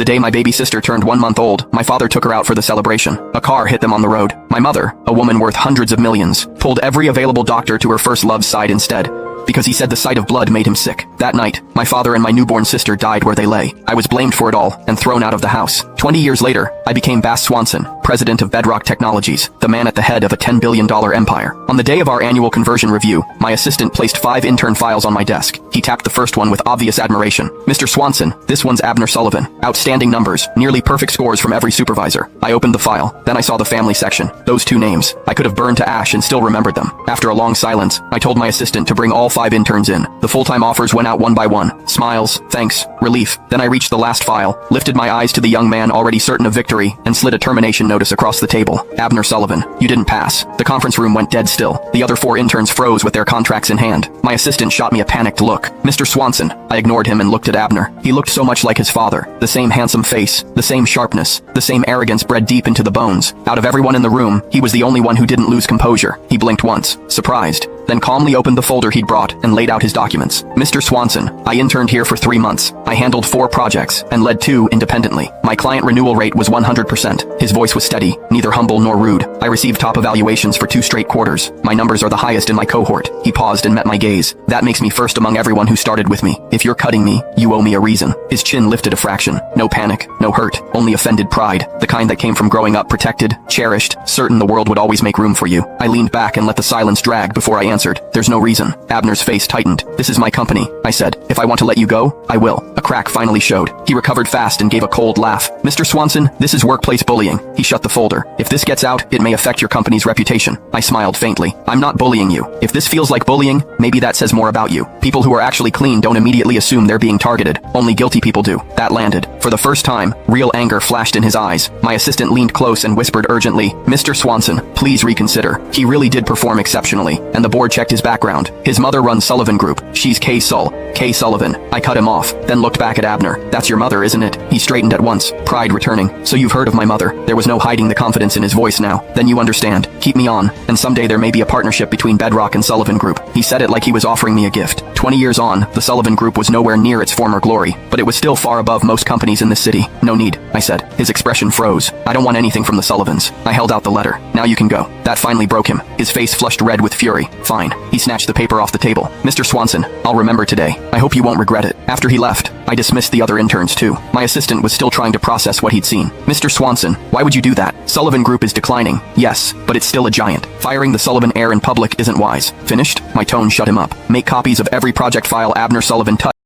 The day my baby sister turned 1 month old, my father took her out for the celebration. A car hit them on the road. My mother, a woman worth hundreds of millions, pulled every available doctor to her first love's side instead, because he said the sight of blood made him sick. That night, my father and my newborn sister died where they lay. I was blamed for it all and thrown out of the house. 20 years later, I became Bass Swanson, president of Bedrock Technologies, the man at the head of a $10 billion empire. On the day of our annual conversion review, my assistant placed 5 intern files on my desk. He tapped the first one with obvious admiration. "Mr. Swanson, this one's Abner Sullivan. Outstanding numbers, nearly perfect scores from every supervisor." I opened the file, then I saw the family section. Those 2 names, I could have burned to ash and still remembered them. After a long silence, I told my assistant to bring all 5 interns in. The full-time offers went out one by one. Smiles, thanks, relief. Then I reached the last file, lifted my eyes to the young man already certain of victory, and slid a termination notice across the table. "Abner Sullivan, you didn't pass." The conference room went dead still. The other 4 interns froze with their contracts in hand. My assistant shot me a panicked look. "Mr. Swanson." I ignored him and looked at Abner. He looked so much like his father. The same handsome face, the same sharpness, the same arrogance bred deep into the bones. Out of everyone in the room, he was the only one who didn't lose composure. He blinked once, surprised, then calmly opened the folder he'd brought and laid out his documents. "Mr. Swanson, I interned here for 3 months. I handled 4 projects and led 2 independently. My client renewal rate was 100%. His voice was steady, neither humble nor rude. I received top evaluations for 2 straight quarters. My numbers are the highest in my cohort." He paused and met my gaze. "That makes me first among everyone who started with me. If you're cutting me, you owe me a reason." His chin lifted a fraction. No panic, no hurt, only offended pride. The kind that came from growing up protected, cherished, certain the world would always make room for you. I leaned back and let the silence drag before I answered. "There's no reason." Abner's face tightened. "This is my company," I said. "If I want to let you go, I will." A crack finally showed. He recovered fast and gave a cold laugh. "Mr. Swanson, this is workplace bullying." He shut the folder. "If this gets out, it may affect your company's reputation." I smiled faintly. "I'm not bullying you. If this feels like bullying, maybe that says more about you. People who are actually clean don't immediately assume they're being targeted. Only guilty people do." That landed. For the first time, real anger flashed in his eyes. My assistant leaned close and whispered urgently, "Mr. Swanson, please reconsider." He really did perform exceptionally, and the board checked his background. His mother runs Sullivan Group. She's Kay Sullivan. I cut him off, then looked back at Abner. "That's your mother, isn't it?" He straightened at once, pride returning. "So you've heard of my mother." There was no hiding the confidence in his voice now. "Then you understand. Keep me on, and someday there may be a partnership between Bedrock and Sullivan Group." He said it like he was offering me a gift. 20 years on, the Sullivan Group was nowhere near its former glory, but it was still far above most companies in this city. "No need," I said. His expression froze. "I don't want anything from the Sullivans." I held out the letter. "Now you can go." That finally broke him. His face flushed red with fury. "Fine." He snatched the paper off the table. "Mr. Swanson, I'll remember today. I hope you won't regret it." After he left, I dismissed the other interns too. My assistant was still trying to process what he'd seen. "Mr. Swanson, why would you do that? Sullivan Group is declining. Yes, but it's still a giant. Firing the Sullivan heir in public isn't wise." "Finished?" My tone shut him up. "Make copies of every project file Abner Sullivan touched."